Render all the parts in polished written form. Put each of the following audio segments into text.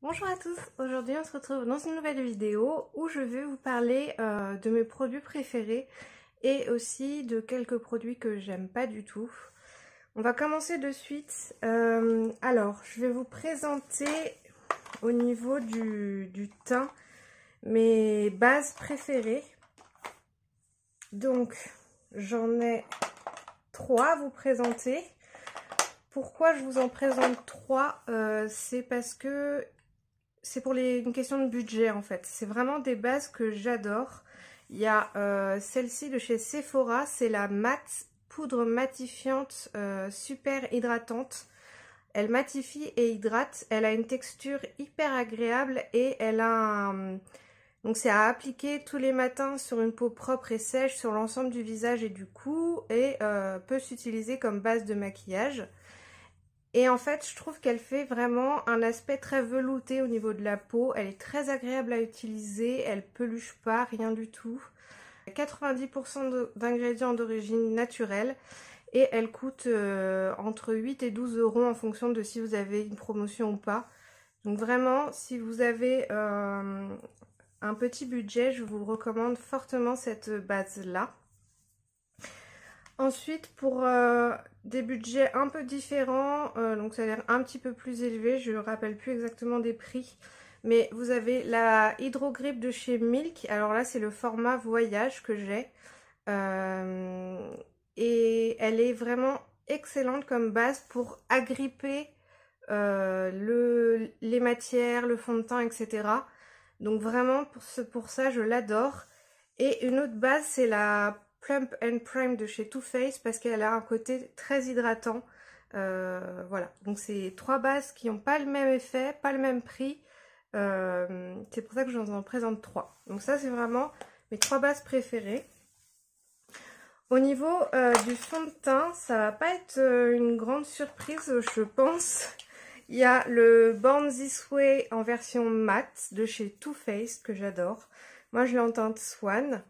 Bonjour à tous, aujourd'hui on se retrouve dans une nouvelle vidéo où je vais vous parler de mes produits préférés et aussi de quelques produits que j'aime pas du tout. On va commencer de suite. Alors, je vais vous présenter au niveau du teint mes bases préférées. Donc, j'en ai 3 à vous présenter. Pourquoi je vous en présente 3? C'est parce que c'est pour une question de budget en fait. C'est vraiment des bases que j'adore. Il y a celle-ci de chez Sephora, c'est la matte poudre matifiante super hydratante. Elle matifie et hydrate. Elle a une texture hyper agréable et elle a donc c'est à appliquer tous les matins sur une peau propre et sèche sur l'ensemble du visage et du cou et peut s'utiliser comme base de maquillage. Et en fait, je trouve qu'elle fait vraiment un aspect très velouté au niveau de la peau. Elle est très agréable à utiliser, elle peluche pas, rien du tout. 90% d'ingrédients d'origine naturelle et elle coûte entre 8 et 12 € en fonction de si vous avez une promotion ou pas. Donc vraiment, si vous avez un petit budget, je vous recommande fortement cette base-là. Ensuite, pour des budgets un peu différents, donc ça a l'air un petit peu plus élevé, je ne me rappelle plus exactement des prix, mais vous avez la Hydro Grip de chez Milk. Alors là, c'est le format voyage que j'ai. Et elle est vraiment excellente comme base pour agripper les matières, le fond de teint, etc. Donc vraiment, pour ça, je l'adore. Et une autre base, c'est la Plump and Prime de chez Too Faced parce qu'elle a un côté très hydratant. Voilà, donc c'est 3 bases qui n'ont pas le même effet, pas le même prix. C'est pour ça que je vous en présente 3. Donc ça, c'est vraiment mes 3 bases préférées. Au niveau du fond de teint, ça va pas être une grande surprise, je pense. Il y a le Born This Way en version matte de chez Too Faced que j'adore. Moi, je l'ai en teinte Swan.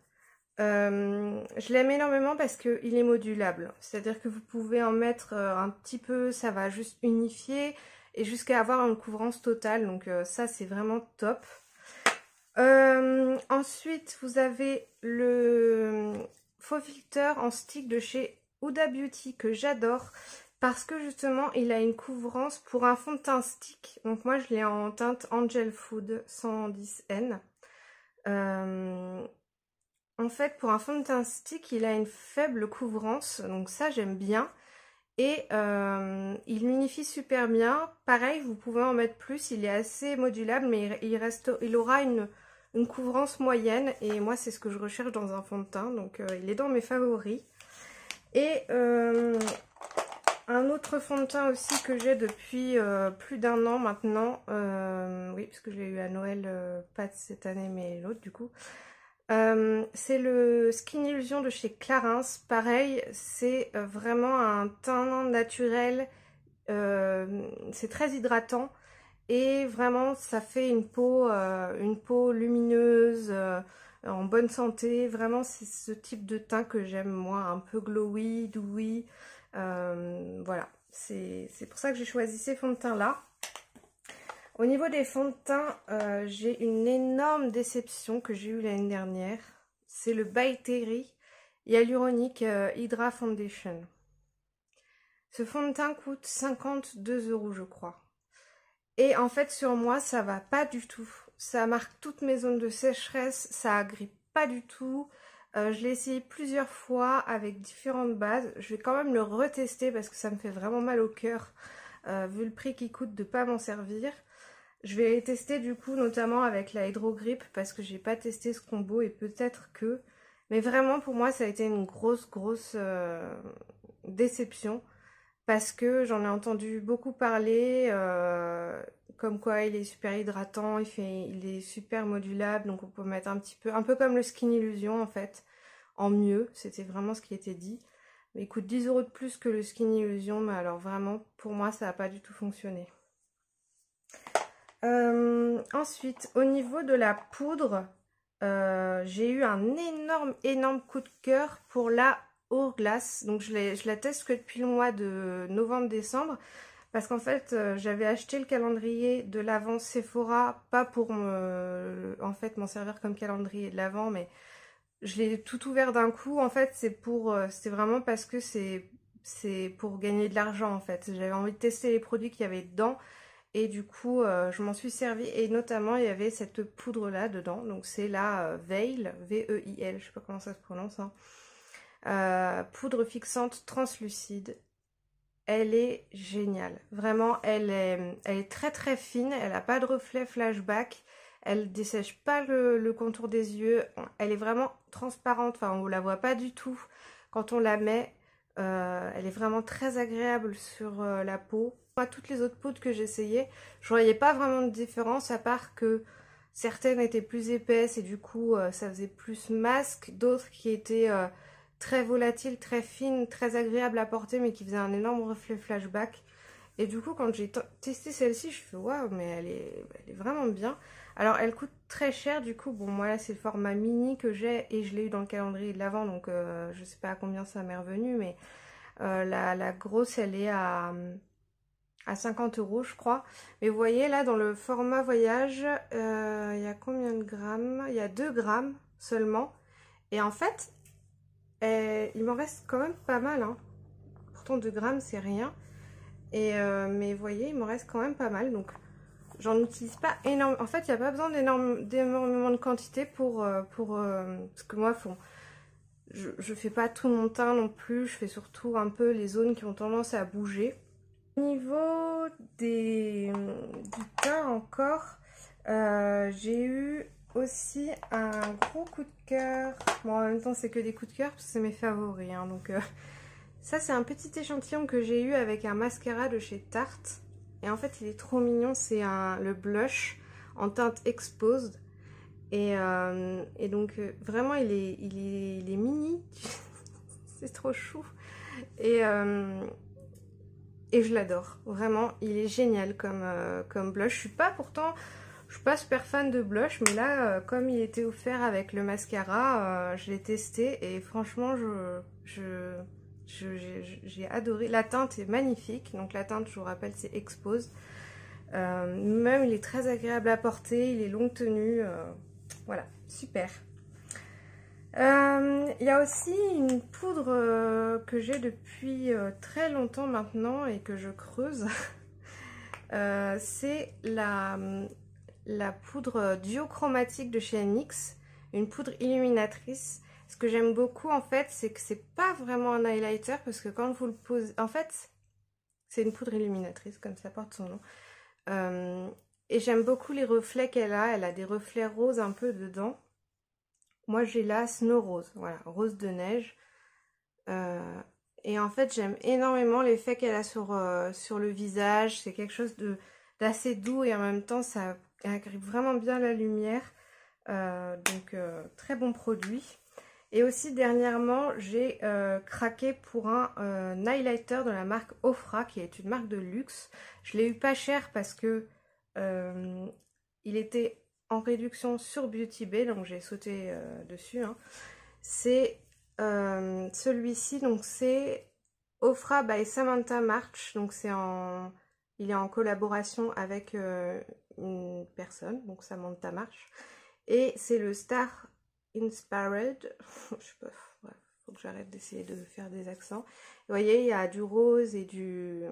Je l'aime énormément parce qu'il est modulable. C'est-à-dire que vous pouvez en mettre un petit peu, ça va juste unifier et jusqu'à avoir une couvrance totale. Donc ça, c'est vraiment top. Ensuite, vous avez le faux filter en stick de chez Huda Beauty que j'adore parce que justement il a une couvrance pour un fond de teint stick. Donc moi je l'ai en teinte Angel Food 110N. En fait, pour un fond de teint stick, il a une faible couvrance, donc ça j'aime bien. Et il unifie super bien. Pareil, vous pouvez en mettre plus, il est assez modulable, mais il aura une couvrance moyenne. Et moi, c'est ce que je recherche dans un fond de teint, donc il est dans mes favoris. Et un autre fond de teint aussi que j'ai depuis plus d'1 an maintenant. Oui, parce que je l'ai eu à Noël, pas cette année, mais l'autre du coup. C'est le Skin Illusion de chez Clarins. Pareil, c'est vraiment un teint naturel, c'est très hydratant et vraiment ça fait une peau lumineuse, en bonne santé. Vraiment, c'est ce type de teint que j'aime moi, un peu glowy, dewy. Voilà, c'est pour ça que j'ai choisi ces fonds de teint là. Au niveau des fonds de teint, j'ai une énorme déception que j'ai eue l'année dernière. C'est le By Terry Hyaluronic Hydra Foundation. Ce fond de teint coûte 52 € je crois. Et en fait sur moi ça va pas du tout. Ça marque toutes mes zones de sécheresse, ça agrippe pas du tout. Je l'ai essayé plusieurs fois avec différentes bases. Je vais quand même le retester parce que ça me fait vraiment mal au cœur vu le prix qu'il coûte de pas m'en servir. Je vais tester du coup notamment avec la Hydro Grip parce que j'ai pas testé ce combo et peut-être que... Mais vraiment pour moi ça a été une grosse déception parce que j'en ai entendu beaucoup parler comme quoi il est super hydratant, il est super modulable, donc on peut mettre un peu comme le Skin Illusion en fait, en mieux, c'était vraiment ce qui était dit. Mais il coûte 10 € de plus que le Skin Illusion, mais alors vraiment pour moi ça n'a pas du tout fonctionné. Ensuite, au niveau de la poudre, j'ai eu un énorme coup de cœur pour la Hourglass. Donc je la teste que depuis le mois de novembre-décembre Parce qu'en fait, j'avais acheté le calendrier de l'Avent Sephora, pas pour en fait, m'en servir comme calendrier de l'Avent, mais je l'ai tout ouvert d'un coup. En fait, c'est vraiment parce que c'est pour gagner de l'argent, en fait. J'avais envie de tester les produits qu'il y avait dedans. Et du coup, je m'en suis servi. Et notamment, il y avait cette poudre-là dedans. Donc, c'est la Veil, V-E-I-L, je sais pas comment ça se prononce, hein. Poudre fixante translucide. Elle est géniale. Vraiment, elle est très très fine. Elle n'a pas de reflet flashback. Elle dessèche pas le contour des yeux. Elle est vraiment transparente. Enfin, on ne la voit pas du tout quand on la met. Elle est vraiment très agréable sur la peau. Moi, toutes les autres poudres que j'essayais, je voyais pas vraiment de différence à part que certaines étaient plus épaisses et du coup ça faisait plus masque. D'autres qui étaient très volatiles, très fines, très agréables à porter mais qui faisaient un énorme reflet flashback. Et du coup quand j'ai testé celle-ci, je fais waouh, mais elle est vraiment bien. Alors elle coûte très cher du coup, bon moi là c'est le format mini que j'ai et je l'ai eu dans le calendrier de l'Avent donc je sais pas à combien ça m'est revenu mais la grosse elle est à 50 € je crois. Mais vous voyez là dans le format voyage, il y a combien de grammes? Il y a 2 grammes seulement. Et en fait, il m'en reste quand même pas mal, hein. Pourtant 2 grammes c'est rien. Et mais vous voyez, il m'en reste quand même pas mal. Donc j'en utilise pas énormément. En fait, il n'y a pas besoin d'énormément de quantité parce que moi, je fais pas tout mon teint non plus. Je fais surtout un peu les zones qui ont tendance à bouger. Au niveau du teint encore, j'ai eu aussi un gros coup de cœur. Bon, en même temps, c'est que des coups de cœur parce que c'est mes favoris, hein, donc ça, c'est un petit échantillon que j'ai eu avec un mascara de chez Tarte. Et en fait, il est trop mignon. C'est le blush en teinte Exposed. Et donc, vraiment, il est mini. C'est trop chou. Et je l'adore, vraiment, il est génial comme blush. Je suis pas super fan de blush, mais là, comme il était offert avec le mascara, je l'ai testé et franchement, j'ai adoré. La teinte est magnifique, donc la teinte, je vous rappelle, c'est Expose. Même, il est très agréable à porter, il est longue tenue, voilà, super. Il y a aussi une poudre que j'ai depuis très longtemps maintenant et que je creuse. C'est la poudre duochromatique de chez NYX, une poudre illuminatrice. Ce que j'aime beaucoup en fait, c'est que c'est pas vraiment un highlighter parce que quand vous le posez, en fait, c'est une poudre illuminatrice comme ça porte son nom. Et j'aime beaucoup les reflets qu'elle a. Elle a des reflets roses un peu dedans. Moi j'ai la Snow Rose, voilà, rose de neige. Et en fait j'aime énormément l'effet qu'elle a sur le visage. C'est quelque chose d'assez doux et en même temps ça agrippe vraiment bien la lumière. Donc très bon produit. Et aussi dernièrement j'ai craqué pour un highlighter de la marque Ofra qui est une marque de luxe. Je l'ai eu pas cher parce que il était en réduction sur Beauty Bay, donc j'ai sauté dessus, hein. C'est celui-ci, donc c'est Ofra by Samantha March, donc il est en collaboration avec une personne, donc Samantha March, et c'est le Star Inspired, je sais pas, ouais, faut que j'arrête d'essayer de faire des accents. Vous voyez, il y a du rose et du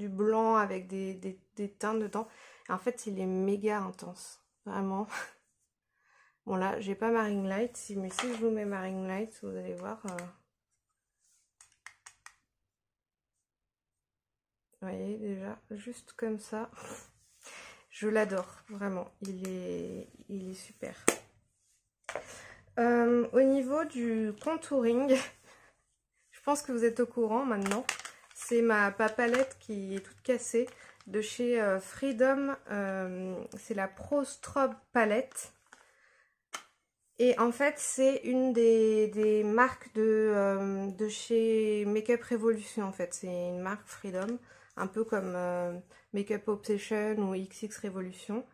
blanc avec des teintes dedans. Et en fait, il est méga intense. Vraiment. Bon, là, j'ai pas ma ring light. Mais si je vous mets ma ring light, vous allez voir. Vous voyez, déjà, juste comme ça. Je l'adore, vraiment. Il est super. Au niveau du contouring, je pense que vous êtes au courant maintenant. C'est ma palette qui est toute cassée de chez Freedom. C'est la Pro Strobe palette. Et en fait, c'est une des marques de chez Makeup Revolution. En fait, c'est une marque Freedom, un peu comme Makeup Obsession ou XX Revolution.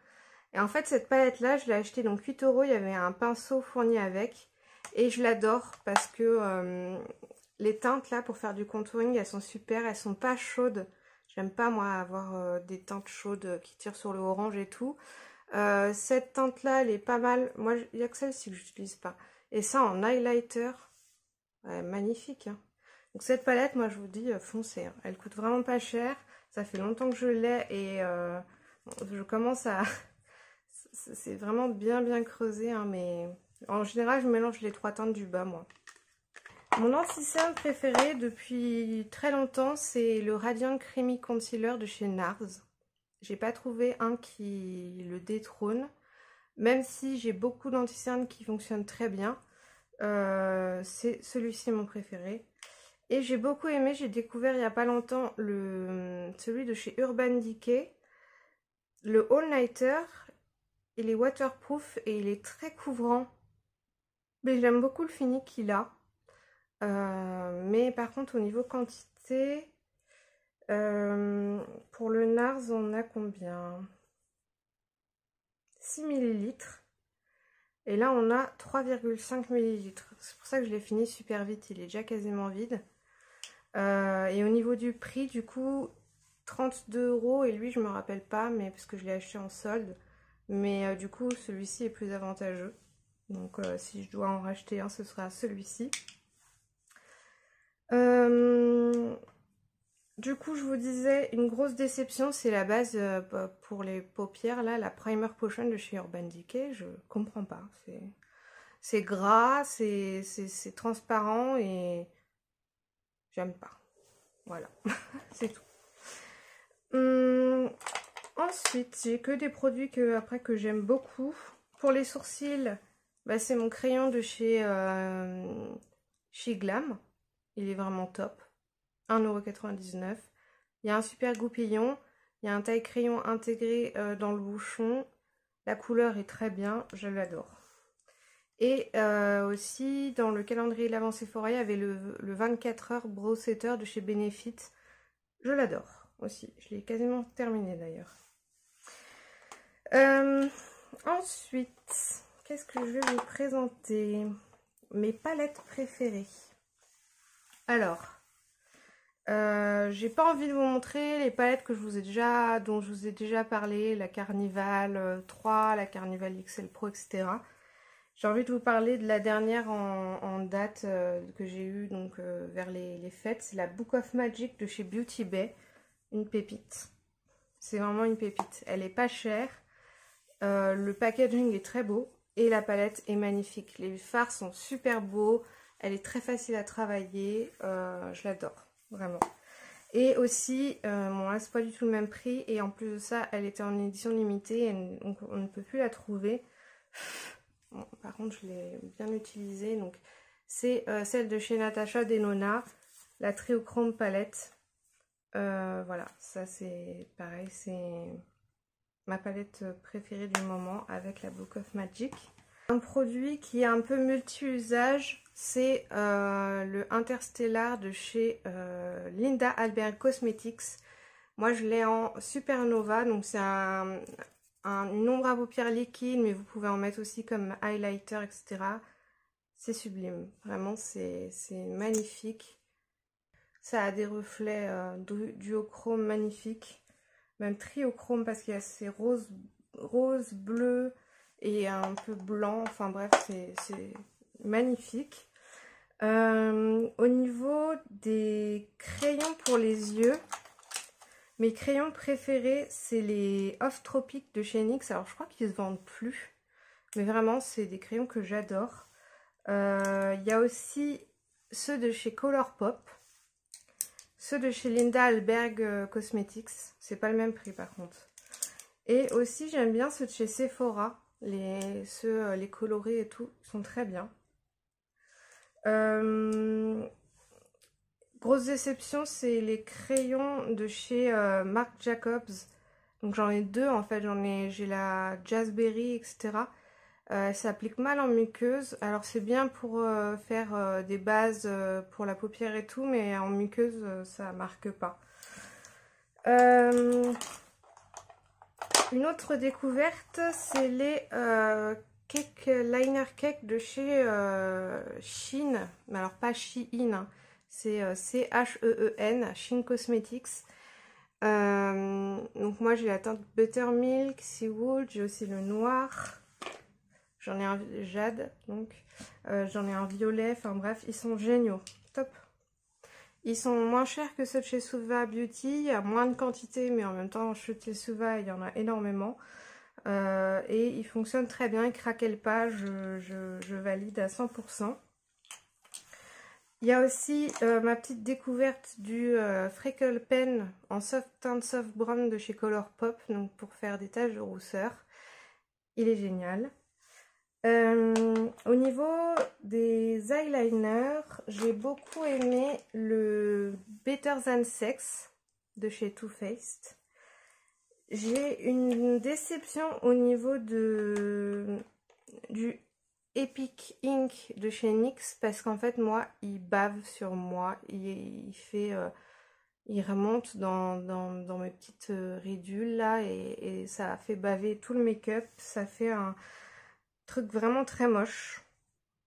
Et en fait, cette palette-là, je l'ai achetée donc 8 €. Il y avait un pinceau fourni avec. Et je l'adore parce que Les teintes là pour faire du contouring, elles sont super, elles sont pas chaudes. J'aime pas moi avoir des teintes chaudes qui tirent sur le orange et tout. Cette teinte là, elle est pas mal. Moi, il n'y a que celle-ci que j'utilise pas. Et ça en highlighter, ouais, magnifique. Hein. Donc cette palette, moi je vous dis, foncez. Hein. Elle coûte vraiment pas cher. Ça fait longtemps que je l'ai et je commence à... C'est vraiment bien creusé, hein, mais en général, je mélange les 3 teintes du bas, moi. Mon anti-cerne préféré depuis très longtemps, c'est le Radiant Creamy Concealer de chez NARS. J'ai pas trouvé un qui le détrône, même si j'ai beaucoup d'anti-cernes qui fonctionnent très bien. C'est celui-ci mon préféré. Et j'ai beaucoup aimé, j'ai découvert il n'y a pas longtemps celui de chez Urban Decay, le All Nighter. Il est waterproof et il est très couvrant. Mais j'aime beaucoup le fini qu'il a. Mais par contre au niveau quantité, pour le NARS on a combien? 6 ml. Et là on a 3,5 ml. C'est pour ça que je l'ai fini super vite, il est déjà quasiment vide. Et au niveau du prix, du coup, 32 € et lui je me rappelle pas, mais parce que je l'ai acheté en solde. Mais du coup celui-ci est plus avantageux. Donc si je dois en racheter un, ce sera celui-ci. Du coup, je vous disais, une grosse déception, c'est la base pour les paupières, là, la Primer Potion de chez Urban Decay. Je comprends pas. C'est gras, c'est transparent et j'aime pas. Voilà, c'est tout. Ensuite, j'ai que des produits que j'aime beaucoup. Pour les sourcils, bah, c'est mon crayon de chez Glam. Il est vraiment top. 1,99 €. Il y a un super goupillon. Il y a un taille-crayon intégré dans le bouchon. La couleur est très bien. Je l'adore. Et aussi, dans le calendrier de l'Avent Sephora, il y avait le 24 heures Brow Setter de chez Benefit. Je l'adore aussi. Je l'ai quasiment terminé d'ailleurs. Ensuite, qu'est-ce que je vais vous présenter? Mes palettes préférées. Alors, j'ai pas envie de vous montrer les palettes dont je vous ai déjà parlé, la Carnival 3, la Carnival XL Pro, etc. J'ai envie de vous parler de la dernière en date que j'ai eue donc vers les fêtes. C'est la Book of Magic de chez Beauty Bay. Une pépite. C'est vraiment une pépite. Elle est pas chère. Le packaging est très beau. Et la palette est magnifique. Les fards sont super beaux. Elle est très facile à travailler. Je l'adore. Vraiment. Et aussi, bon là c'est pas du tout le même prix. Et en plus de ça, elle était en édition limitée. Donc on ne peut plus la trouver. Bon, par contre, je l'ai bien utilisée. Donc c'est celle de chez Natasha Denona. La Triochrome palette. Voilà, ça c'est pareil, c'est ma palette préférée du moment avec la Book of Magic. Un produit qui est un peu multi-usage, c'est le Interstellar de chez Linda Albert Cosmetics. Moi je l'ai en Supernova, donc c'est une ombre à paupières liquide, mais vous pouvez en mettre aussi comme highlighter, etc. C'est sublime, vraiment c'est magnifique. Ça a des reflets duochrome magnifiques, même triochrome parce qu'il y a ces roses, bleu et un peu blanc. Enfin bref, c'est magnifique. Au niveau des crayons pour les yeux, mes crayons préférés, c'est les Off Tropic de chez NYX. Alors je crois qu'ils se vendent plus, mais vraiment c'est des crayons que j'adore. Il y a aussi ceux de chez Colourpop. Ceux de chez Linda Alberg Cosmetics, c'est pas le même prix par contre. Et aussi j'aime bien ceux de chez Sephora, les colorés et tout, sont très bien. Grosse déception, c'est les crayons de chez Marc Jacobs. Donc j'en ai deux en fait, j'ai la Jazzberry, etc. Elle s'applique mal en muqueuse, alors c'est bien pour faire des bases pour la paupière et tout, mais en muqueuse ça marque pas. Une autre découverte, c'est les liner cake de chez Shein, mais alors pas Shein, hein. c'est CHEEN, Sheen Cosmetics. Donc moi j'ai la teinte Buttermilk, Seawood, j'ai aussi le noir, j'en ai un jade, donc j'en ai un violet, enfin bref, ils sont géniaux, top. Ils sont moins chers que ceux de chez Suva Beauty, il y a moins de quantité, mais en même temps chez Suva il y en a énormément. Et ils fonctionnent très bien, ils craquellent pas, je valide à 100%. Il y a aussi ma petite découverte du Freckle Pen en teinte soft brown de chez Colourpop, donc pour faire des taches de rousseur. Il est génial. Au niveau des eyeliners, j'ai beaucoup aimé le Better Than Sex de chez Too Faced. J'ai une déception au niveau du Epic Ink de chez NYX parce qu'en fait moi il bave sur moi, il remonte dans mes petites ridules là et ça a fait baver tout le make-up, ça fait un truc vraiment très moche,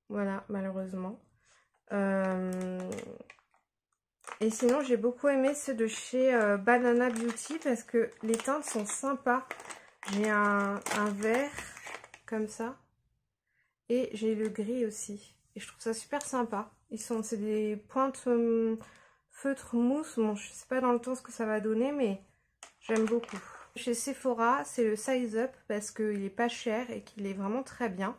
voilà, malheureusement. Et sinon j'ai beaucoup aimé ceux de chez Banana Beauty parce que les teintes sont sympas. J'ai un vert comme ça. Et j'ai le gris aussi. Et je trouve ça super sympa. C'est des pointes feutre mousse. Bon, je sais pas dans le temps ce que ça va donner, mais j'aime beaucoup. Chez Sephora, c'est le Size Up parce qu'il est pas cher et qu'il est vraiment très bien.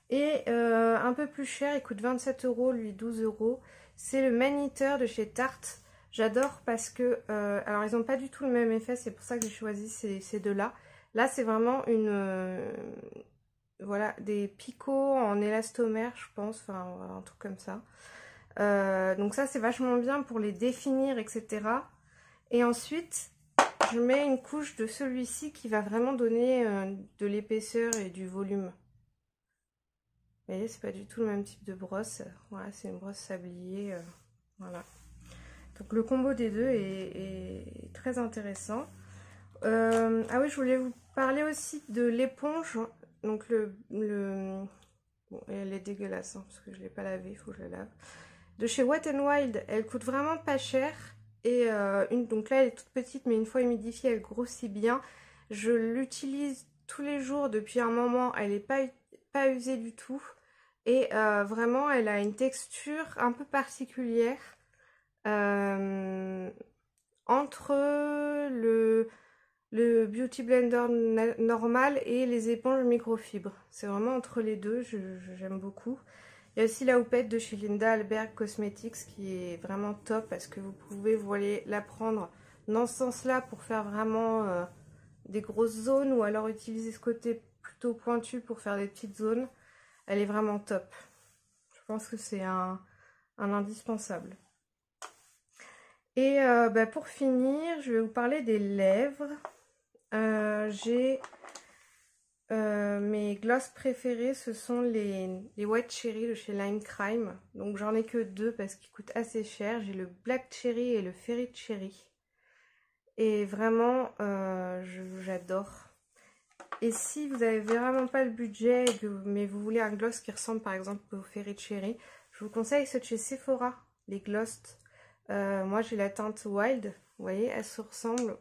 Et un peu plus cher, il coûte 27 €, lui 12 €. C'est le Man Eater de chez Tarte. J'adore parce que, alors ils n'ont pas du tout le même effet, c'est pour ça que j'ai choisi ces deux-là. Là, c'est vraiment voilà, des picots en élastomère, je pense, enfin un truc comme ça. Donc ça, c'est vachement bien pour les définir, etc. Et ensuite, je mets une couche de celui-ci qui va vraiment donner de l'épaisseur et du volume. Vous voyez, c'est pas du tout le même type de brosse. Voilà, c'est une brosse sablier. Voilà. Donc le combo des deux est très intéressant. Ah oui, je voulais vous parler aussi de l'éponge. Donc bon, elle est dégueulasse hein, parce que je ne l'ai pas lavée, il faut que je la lave. De chez Wet n Wild, elle coûte vraiment pas cher. Et donc là, elle est toute petite, mais une fois humidifiée, elle grossit bien. Je l'utilise tous les jours depuis un moment. Elle n'est pas usée du tout. Et vraiment, elle a une texture un peu particulière entre le Beauty Blender normal et les éponges microfibres. C'est vraiment entre les deux, j'aime beaucoup. Il y a aussi la houppette de chez Linda Alberg Cosmetics qui est vraiment top parce que vous pouvez, vous allez la prendre dans ce sens-là pour faire vraiment des grosses zones ou alors utiliser ce côté plutôt pointu pour faire des petites zones. Elle est vraiment top. Je pense que c'est un indispensable. Et pour finir, je vais vous parler des lèvres. J'ai mes glosses préférées, ce sont les White Cherry de chez Lime Crime. Donc j'en ai que deux parce qu'ils coûtent assez cher. J'ai le Black Cherry et le Fairy Cherry. Et vraiment, j'adore. Et si vous n'avez vraiment pas le budget, mais vous voulez un gloss qui ressemble par exemple au Fairy Cherry, je vous conseille ceux de chez Sephora, les gloss. Moi j'ai la teinte Wild, vous voyez, elle se ressemble.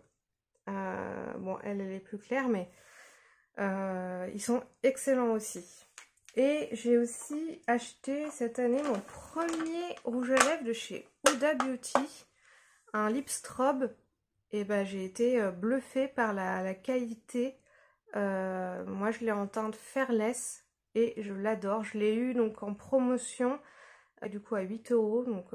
Bon, elle est plus claire, mais ils sont excellents aussi. Et j'ai aussi acheté cette année mon premier rouge à lèvres de chez Huda Beauty, un lip strobe. Et j'ai été bluffée par la qualité. Moi je l'ai en teinte Fairless et je l'adore. Je l'ai eu donc en promotion du coup à 8 €. Donc,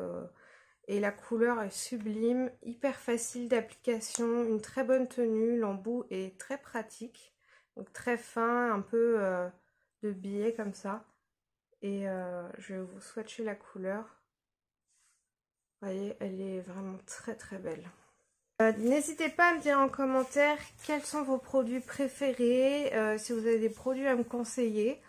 et la couleur est sublime, hyper facile d'application, une très bonne tenue, l'embout est très pratique. Donc très fin, un peu de biais comme ça. Et je vais vous swatcher la couleur. Vous voyez, elle est vraiment très très belle. N'hésitez pas à me dire en commentaire quels sont vos produits préférés, si vous avez des produits à me conseiller.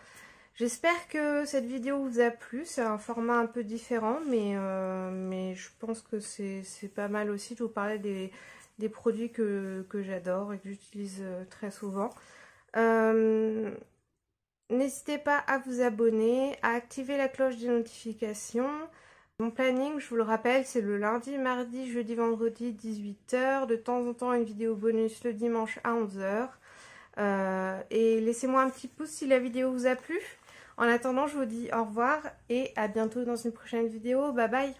J'espère que cette vidéo vous a plu, c'est un format un peu différent, mais je pense que c'est pas mal aussi de vous parler des produits que j'adore et que j'utilise très souvent. N'hésitez pas à vous abonner, à activer la cloche des notifications. Mon planning, je vous le rappelle, c'est le lundi, mardi, jeudi, vendredi, 18 h. De temps en temps, une vidéo bonus le dimanche à 11 h. Et laissez-moi un petit pouce si la vidéo vous a plu. En attendant, je vous dis au revoir et à bientôt dans une prochaine vidéo. Bye bye!